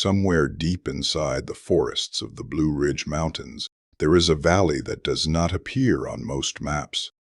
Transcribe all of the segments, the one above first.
Somewhere deep inside the forests of the Blue Ridge Mountains, there is a valley that does not appear on most maps.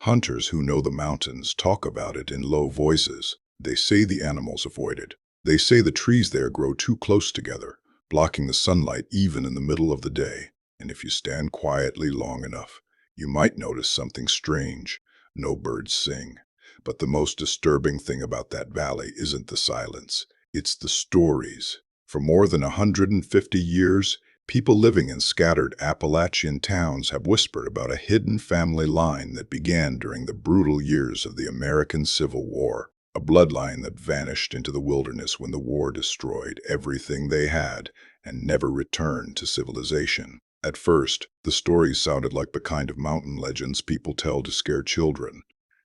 Hunters who know the mountains talk about it in low voices. They say the animals avoid it. They say the trees there grow too close together, blocking the sunlight even in the middle of the day. And if you stand quietly long enough, you might notice something strange. No birds sing. But the most disturbing thing about that valley isn't the silence. It's the stories. For more than 150 years, people living in scattered Appalachian towns have whispered about a hidden family line that began during the brutal years of the American Civil War, a bloodline that vanished into the wilderness when the war destroyed everything they had and never returned to civilization. At first, the stories sounded like the kind of mountain legends people tell to scare children.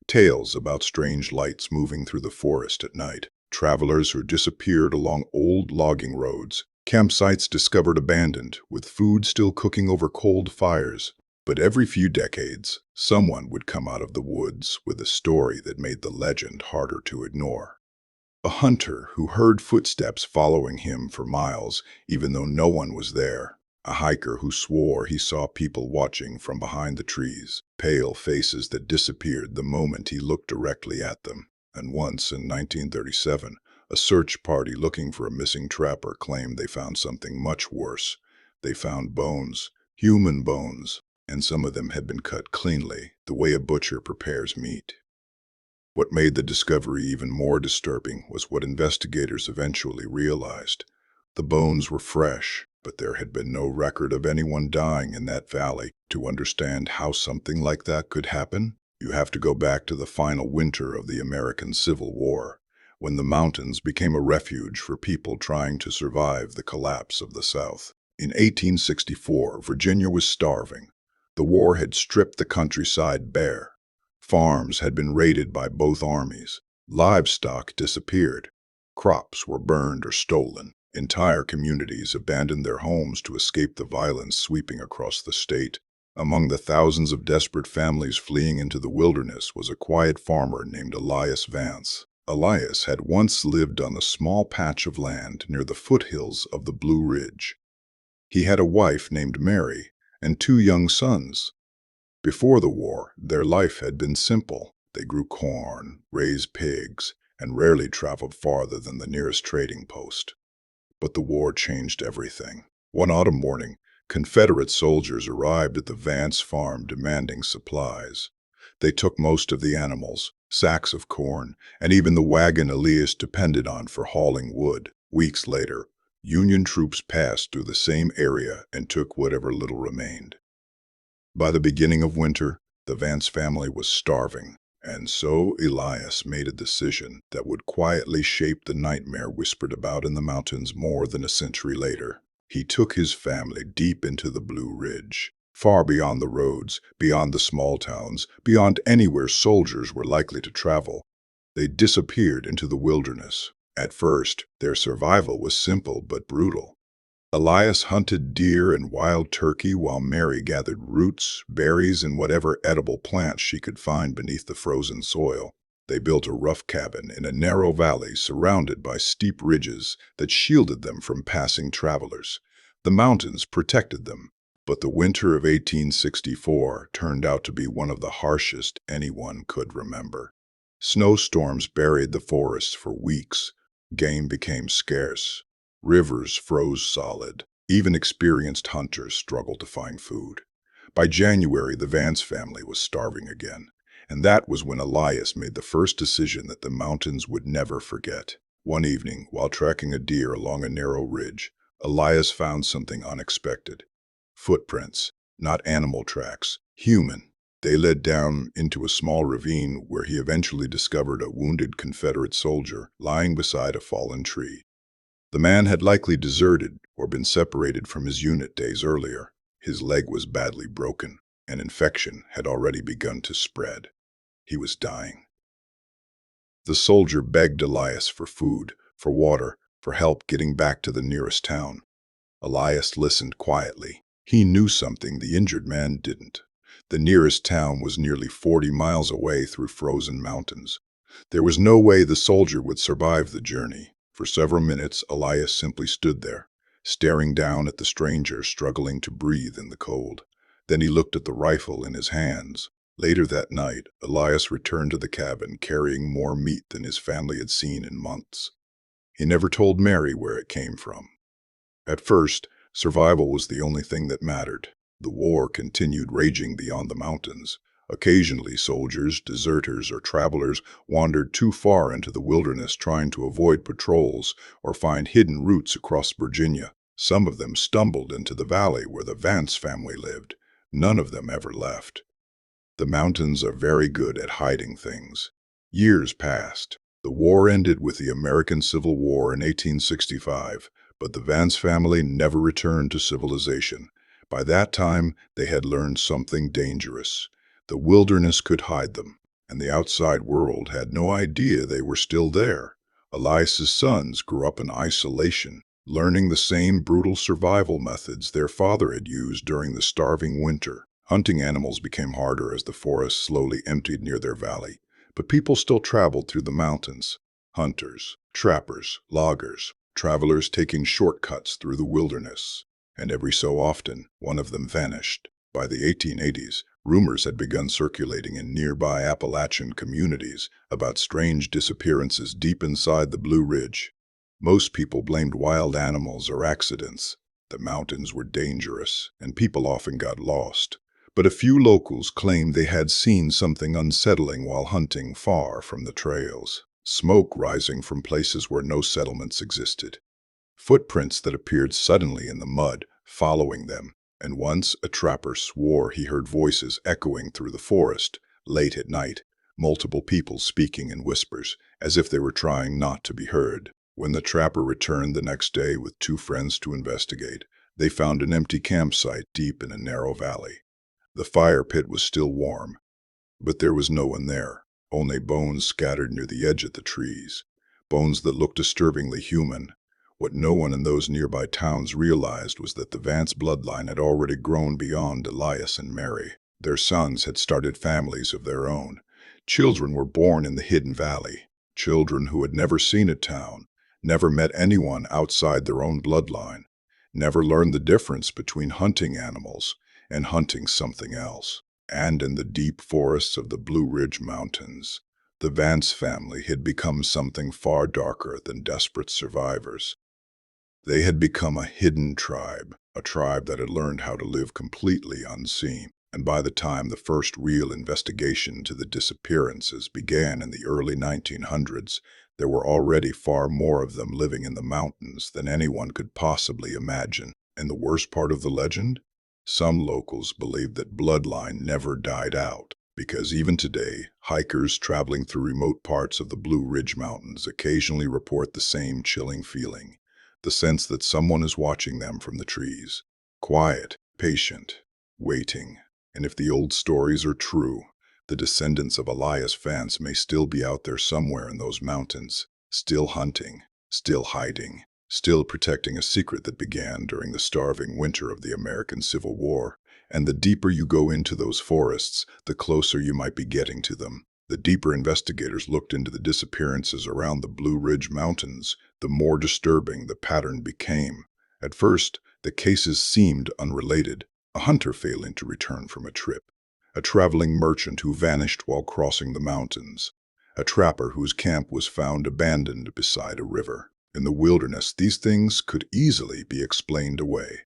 Tales about strange lights moving through the forest at night, travelers who disappeared along old logging roads, campsites discovered abandoned, with food still cooking over cold fires. But every few decades, someone would come out of the woods with a story that made the legend harder to ignore. A hunter who heard footsteps following him for miles, even though no one was there. A hiker who swore he saw people watching from behind the trees, pale faces that disappeared the moment he looked directly at them. And once, in 1937, a search party looking for a missing trapper claimed they found something much worse. They found bones, human bones, and some of them had been cut cleanly, the way a butcher prepares meat. What made the discovery even more disturbing was what investigators eventually realized. The bones were fresh, but there had been no record of anyone dying in that valley. To understand how something like that could happen, you have to go back to the final winter of the American Civil War, when the mountains became a refuge for people trying to survive the collapse of the South. In 1864, Virginia was starving. The war had stripped the countryside bare. Farms had been raided by both armies. Livestock disappeared. Crops were burned or stolen. Entire communities abandoned their homes to escape the violence sweeping across the state. Among the thousands of desperate families fleeing into the wilderness was a quiet farmer named Elias Vance. Elias had once lived on a small patch of land near the foothills of the Blue Ridge. He had a wife named Mary and 2 young sons. Before the war, their life had been simple. They grew corn, raised pigs, and rarely traveled farther than the nearest trading post. But the war changed everything. One autumn morning, Confederate soldiers arrived at the Vance farm demanding supplies. They took most of the animals, sacks of corn, and even the wagon Elias depended on for hauling wood. Weeks later, Union troops passed through the same area and took whatever little remained. By the beginning of winter, the Vance family was starving, and so Elias made a decision that would quietly shape the nightmare whispered about in the mountains more than a century later. He took his family deep into the Blue Ridge, far beyond the roads, beyond the small towns, beyond anywhere soldiers were likely to travel. They disappeared into the wilderness. At first, their survival was simple but brutal. Elias hunted deer and wild turkey while Mary gathered roots, berries, and whatever edible plants she could find beneath the frozen soil. They built a rough cabin in a narrow valley surrounded by steep ridges that shielded them from passing travelers. The mountains protected them, but the winter of 1864 turned out to be one of the harshest anyone could remember. Snowstorms buried the forests for weeks. Game became scarce. Rivers froze solid. Even experienced hunters struggled to find food. By January, the Vance family was starving again, and that was when Elias made the first decision that the mountains would never forget. One evening, while tracking a deer along a narrow ridge, Elias found something unexpected. Footprints, not animal tracks, human. They led down into a small ravine where he eventually discovered a wounded Confederate soldier lying beside a fallen tree. The man had likely deserted or been separated from his unit days earlier. His leg was badly broken. An infection had already begun to spread. He was dying. The soldier begged Elias for food, for water, for help getting back to the nearest town. Elias listened quietly. He knew something the injured man didn't. The nearest town was nearly 40 miles away through frozen mountains. There was no way the soldier would survive the journey. For several minutes, Elias simply stood there, staring down at the stranger struggling to breathe in the cold. Then he looked at the rifle in his hands. Later that night, Elias returned to the cabin carrying more meat than his family had seen in months. He never told Mary where it came from. At first, survival was the only thing that mattered. The war continued raging beyond the mountains. Occasionally, soldiers, deserters, or travelers wandered too far into the wilderness trying to avoid patrols or find hidden routes across Virginia. Some of them stumbled into the valley where the Vance family lived. None of them ever left. The mountains are very good at hiding things. Years passed. The war ended with the American Civil War in 1865, but the Vance family never returned to civilization. By that time, they had learned something dangerous. The wilderness could hide them, and the outside world had no idea they were still there. Elias's sons grew up in isolation, learning the same brutal survival methods their father had used during the starving winter. Hunting animals became harder as the forest slowly emptied near their valley, but people still traveled through the mountains. Hunters, trappers, loggers, travelers taking shortcuts through the wilderness. And every so often, one of them vanished. By the 1880s, rumors had begun circulating in nearby Appalachian communities about strange disappearances deep inside the Blue Ridge. Most people blamed wild animals or accidents. The mountains were dangerous, and people often got lost. But a few locals claimed they had seen something unsettling while hunting far from the trails. Smoke rising from places where no settlements existed. Footprints that appeared suddenly in the mud, following them. And once a trapper swore he heard voices echoing through the forest, late at night, multiple people speaking in whispers, as if they were trying not to be heard. When the trapper returned the next day with two friends to investigate, they found an empty campsite deep in a narrow valley. The fire pit was still warm, but there was no one there, only bones scattered near the edge of the trees, bones that looked disturbingly human. What no one in those nearby towns realized was that the Vance bloodline had already grown beyond Elias and Mary. Their sons had started families of their own. Children were born in the hidden valley, children who had never seen a town, never met anyone outside their own bloodline, never learned the difference between hunting animals and hunting something else. And in the deep forests of the Blue Ridge Mountains, the Vance family had become something far darker than desperate survivors. They had become a hidden tribe, a tribe that had learned how to live completely unseen. And by the time the first real investigation into the disappearances began in the early 1900s, there were already far more of them living in the mountains than anyone could possibly imagine. And the worst part of the legend? Some locals believe that bloodline never died out, because even today, hikers traveling through remote parts of the Blue Ridge Mountains occasionally report the same chilling feeling, the sense that someone is watching them from the trees, quiet, patient, waiting. And if the old stories are true, the descendants of Elias Vance may still be out there somewhere in those mountains, still hunting, still hiding, still protecting a secret that began during the starving winter of the American Civil War. And the deeper you go into those forests, the closer you might be getting to them. The deeper investigators looked into the disappearances around the Blue Ridge Mountains, the more disturbing the pattern became. At first, the cases seemed unrelated. A hunter failing to return from a trip, a traveling merchant who vanished while crossing the mountains, a trapper whose camp was found abandoned beside a river. In the wilderness, these things could easily be explained away.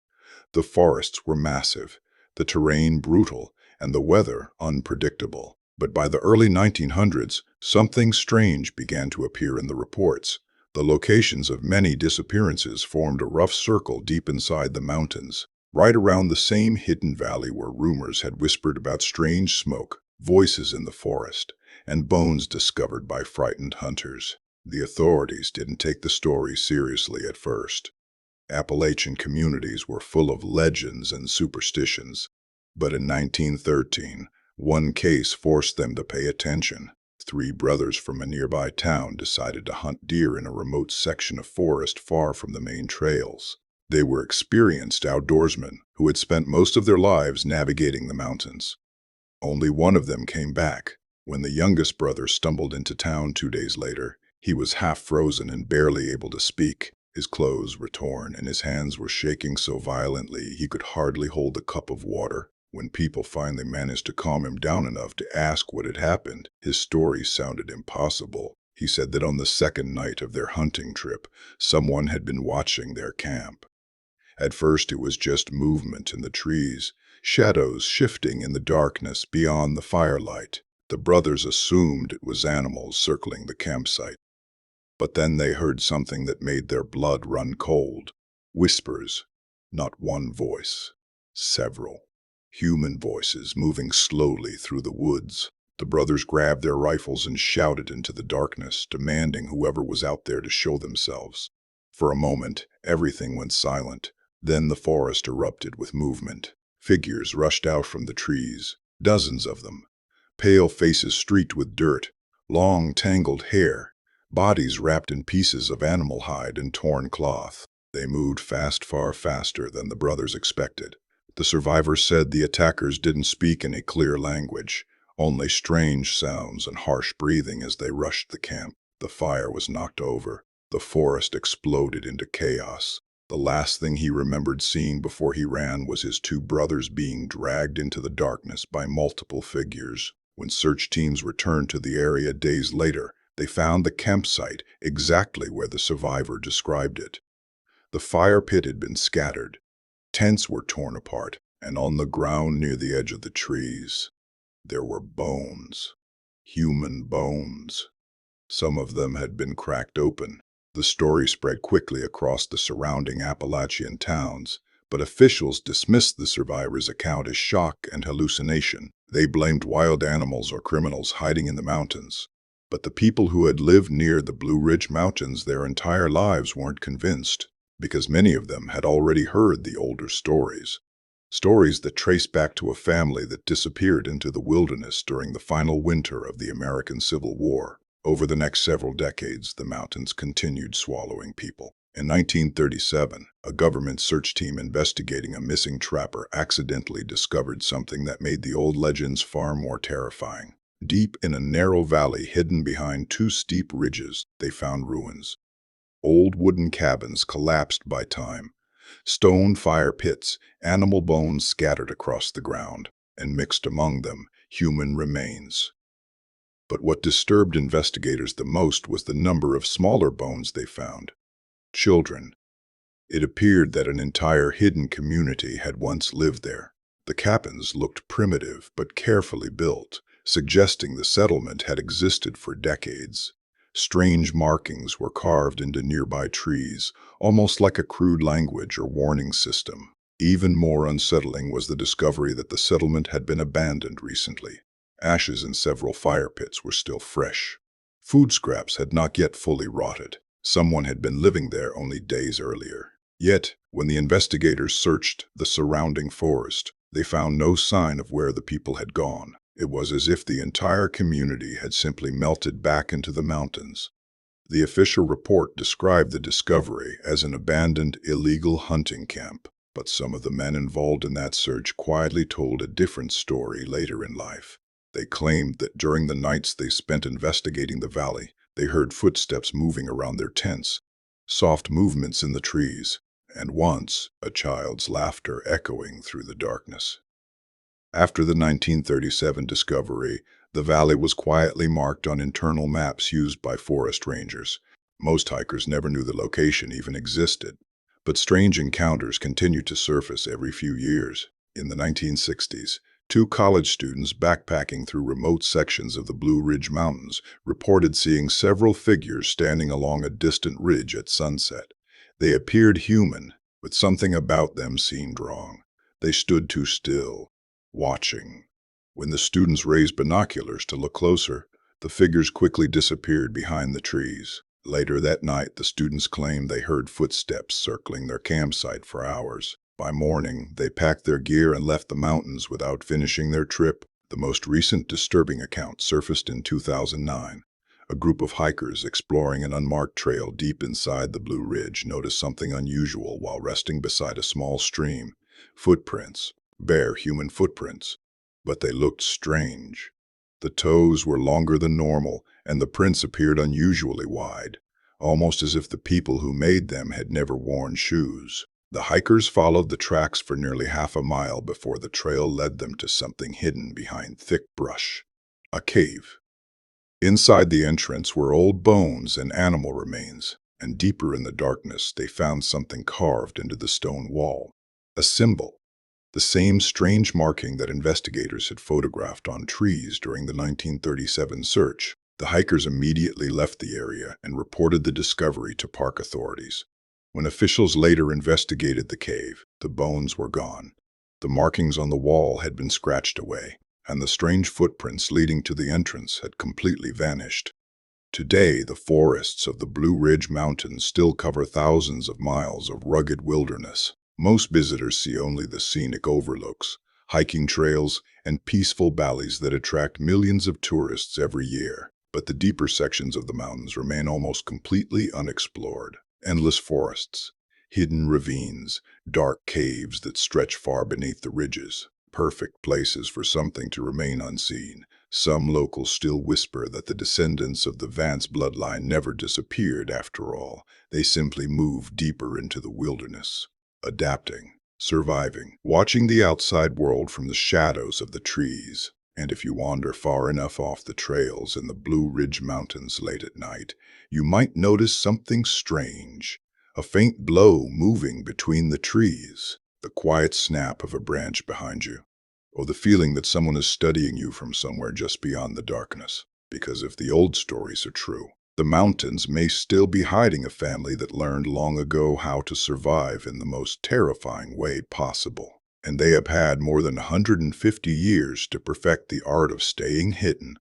The forests were massive, the terrain brutal, and the weather unpredictable. But by the early 1900s, something strange began to appear in the reports. The locations of many disappearances formed a rough circle deep inside the mountains, right around the same hidden valley where rumors had whispered about strange smoke, voices in the forest, and bones discovered by frightened hunters. The authorities didn't take the story seriously at first. Appalachian communities were full of legends and superstitions, but in 1913, one case forced them to pay attention. Three brothers from a nearby town decided to hunt deer in a remote section of forest far from the main trails. They were experienced outdoorsmen who had spent most of their lives navigating the mountains. Only one of them came back. When the youngest brother stumbled into town 2 days later, He was half frozen and barely able to speak. His clothes were torn and his hands were shaking so violently he could hardly hold a cup of water. When people finally managed to calm him down enough to ask what had happened, his story sounded impossible. He said that on the second night of their hunting trip, someone had been watching their camp. At first it was just movement in the trees, shadows shifting in the darkness beyond the firelight. The brothers assumed it was animals circling the campsite. But then they heard something that made their blood run cold. Whispers, not one voice, several. Human voices moving slowly through the woods. The brothers grabbed their rifles and shouted into the darkness, demanding whoever was out there to show themselves. For a moment, everything went silent. Then the forest erupted with movement. Figures rushed out from the trees, dozens of them. Pale faces streaked with dirt, long tangled hair, bodies wrapped in pieces of animal hide and torn cloth. They moved fast, far faster than the brothers expected. The survivors said the attackers didn't speak in a clear language, only strange sounds and harsh breathing as they rushed the camp. The fire was knocked over. The forest exploded into chaos. The last thing he remembered seeing before he ran was his two brothers being dragged into the darkness by multiple figures. When search teams returned to the area days later, they found the campsite exactly where the survivor described it. The fire pit had been scattered. Tents were torn apart, and on the ground near the edge of the trees, there were bones. Human bones. Some of them had been cracked open. The story spread quickly across the surrounding Appalachian towns, but officials dismissed the survivors' account as shock and hallucination. They blamed wild animals or criminals hiding in the mountains. But the people who had lived near the Blue Ridge Mountains their entire lives weren't convinced, because many of them had already heard the older stories. Stories that trace back to a family that disappeared into the wilderness during the final winter of the American Civil War. Over the next several decades, the mountains continued swallowing people. In 1937, a government search team investigating a missing trapper accidentally discovered something that made the old legends far more terrifying. Deep in a narrow valley hidden behind two steep ridges, they found ruins. Old wooden cabins collapsed by time, stone fire pits, animal bones scattered across the ground, and mixed among them, human remains. But what disturbed investigators the most was the number of smaller bones they found. Children. It appeared that an entire hidden community had once lived there. The cabins looked primitive but carefully built, suggesting the settlement had existed for decades. Strange markings were carved into nearby trees, almost like a crude language or warning system. Even more unsettling was the discovery that the settlement had been abandoned recently. Ashes in several fire pits were still fresh. Food scraps had not yet fully rotted. Someone had been living there only days earlier. Yet, when the investigators searched the surrounding forest, they found no sign of where the people had gone. It was as if the entire community had simply melted back into the mountains. The official report described the discovery as an abandoned, illegal hunting camp, but some of the men involved in that search quietly told a different story later in life. They claimed that during the nights they spent investigating the valley, they heard footsteps moving around their tents, soft movements in the trees, and once, a child's laughter echoing through the darkness. After the 1937 discovery, the valley was quietly marked on internal maps used by forest rangers. Most hikers never knew the location even existed, but strange encounters continued to surface every few years. In the 1960s, two college students backpacking through remote sections of the Blue Ridge Mountains reported seeing several figures standing along a distant ridge at sunset. They appeared human, but something about them seemed wrong. They stood too still, watching. When the students raised binoculars to look closer, the figures quickly disappeared behind the trees. Later that night, the students claimed they heard footsteps circling their campsite for hours. By morning, they packed their gear and left the mountains without finishing their trip. The most recent disturbing account surfaced in 2009. A group of hikers exploring an unmarked trail deep inside the Blue Ridge noticed something unusual while resting beside a small stream. Footprints, bare human footprints, but they looked strange. The toes were longer than normal, and the prints appeared unusually wide, almost as if the people who made them had never worn shoes. The hikers followed the tracks for nearly half a mile before the trail led them to something hidden behind thick brush. A cave. Inside the entrance were old bones and animal remains, and deeper in the darkness they found something carved into the stone wall. A symbol. The same strange marking that investigators had photographed on trees during the 1937 search. The hikers immediately left the area and reported the discovery to park authorities. When officials later investigated the cave, the bones were gone. The markings on the wall had been scratched away, and the strange footprints leading to the entrance had completely vanished. Today, the forests of the Blue Ridge Mountains still cover thousands of miles of rugged wilderness. Most visitors see only the scenic overlooks, hiking trails, and peaceful valleys that attract millions of tourists every year. But the deeper sections of the mountains remain almost completely unexplored. Endless forests, hidden ravines, dark caves that stretch far beneath the ridges. Perfect places for something to remain unseen. Some locals still whisper that the descendants of the Vance bloodline never disappeared after all. They simply moved deeper into the wilderness, adapting, surviving, watching the outside world from the shadows of the trees. And if you wander far enough off the trails in the Blue Ridge Mountains late at night, you might notice something strange. A faint glow moving between the trees, the quiet snap of a branch behind you, or the feeling that someone is studying you from somewhere just beyond the darkness. Because if the old stories are true, the mountains may still be hiding a family that learned long ago how to survive in the most terrifying way possible. And they have had more than 150 years to perfect the art of staying hidden.